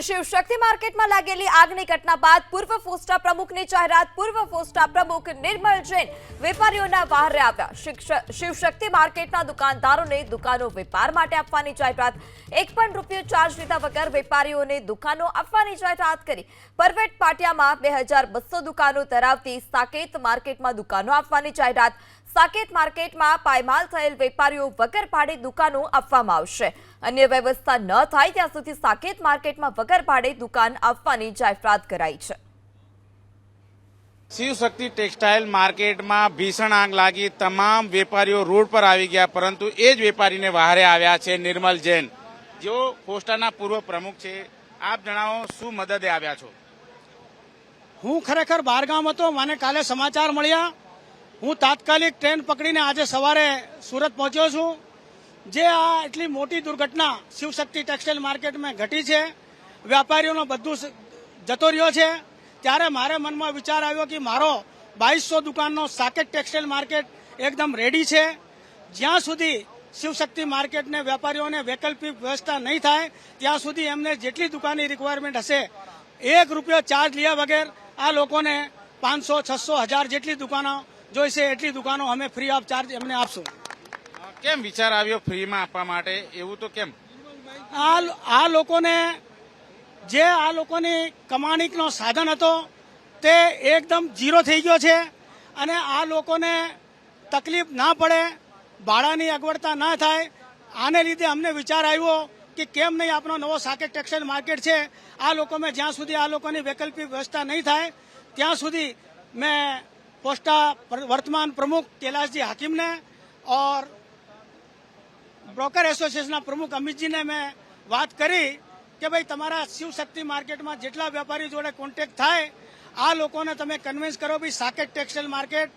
શિવશક્તિ માર્કેટમાં લાગેલી આગની ઘટના બાદ પૂર્વ ફોસ્ટા પ્રમુખની જાહેરાત। પૂર્વ ફોસ્ટા પ્રમુખ નિર્મલ જૈન વેપારીઓના વહારે આવ્યા। શિવશક્તિ માર્કેટના દુકાનદારોને દુકાનો વેપાર માટે આપવાની જાહેરાત। એક પણ રૂપિયો ચાર્જ લીધા વગર વેપારીઓને દુકાનો આપવાની જાહેરાત કરી। પરવેટ પાટિયામાં 2200 દુકાનો ધરાવતી સાકેત માર્કેટમાં દુકાનો આપવાની જાહેરાત। સાકેત માર્કેટમાં પાયમાલ થયેલ વેપારીઓ વગર ભાડે દુકાનો આપવામાં આવશે। અન્ય વ્યવસ્થા ન થાય ત્યાં સુધી સાકેત માર્કેટમાં વગર ભાડે દુકાન આપવાની જાહેરાત કરાઈ છે। શિવશક્તિ ટેક્સટાઇલ માર્કેટમાં ભીષણ આગ લાગી। તમામ વેપારીઓ રોડ પર આવી ગયા, પરંતુ એ જ વેપારીને વહારે આવ્યા છે નિર્મલ જૈન, જેઓ ફોસ્ટાના પૂર્વ પ્રમુખ છે। આપ જણાવો, શું મદદે આવ્યા છો? હું ખરેખર બહારગામ હતો, મને કાલે સમાચાર મળ્યા। હું તાત્કાલિક ટ્રેન પકડીને આજે સવારે સુરત પહોંચ્યો છું। જે આ એટલી મોટી દુર્ઘટના શિવશક્તિ ટેક્સટાઇલ માર્કેટમાં ઘટી છે, વેપારીઓનો બધું જતો રહ્યો છે, ત્યારે મારે મનમાં વિચાર આવ્યો કે મારો 2200 દુકાનનો સાકેત ટેક્સટાઇલ માર્કેટ એકદમ રેડી છે। જ્યાં સુધી શિવશક્તિ માર્કેટને વેપારીઓને વૈકલ્પિક વ્યવસ્થા નહીં થાય ત્યાં સુધી એમને જેટલી દુકાનની રિક્વાયરમેન્ટ હશે, 1 રૂપિયો ચાર્જ લીધા વગર આ લોકોને 500, 600, 1000 જેટલી દુકાનો જોઈશે એટલી દુકાનો અમે ફ્રી ઓફ ચાર્જ એમને આપશું। કેમ વિચાર આવ્યો ફ્રીમાં આપવા માટે? એવું તો કેમ? આ લોકોને જે આ લોકોની કમાણીનો સાધન હતો તે એકદમ ઝીરો થઈ ગયો છે, અને આ લોકોને તકલીફ ના પડે, ભાડાની અગવડતા ના થાય, આને લીધે અમને વિચાર આવ્યો કે કેમ નહીં આપણો નવો સાકેત ટેક્સટાઇલ માર્કેટ છે, આ લોકોમાં જ્યાં સુધી આ લોકોની વૈકલ્પિક વ્યવસ્થા નહીં થાય ત્યાં સુધી મેં પોસ્ટા वर्तमान प्रमुख कैलाश जी हाकिम ने और ब्रोकर एसोसिएशन प्रमुख अमित जी ने मैं बात करी कि भाई तमारा शिवशक्ति मार्केट में जेटला व्यापारी जोड़े कॉन्टेक्ट थाय आ लोकोने तमे कन्विन्स करो भाई साकेत टेक्सटाइल मार्केट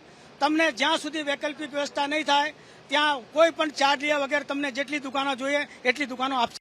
तमने ज्यां सुधी वैकल्पिक व्यवस्था नहीं थाय ત્યાં કોઈ પણ ચાર્જ લીધા વગર તમને જેટલી દુકાનો જોઈએ એટલી દુકાનો આપશે।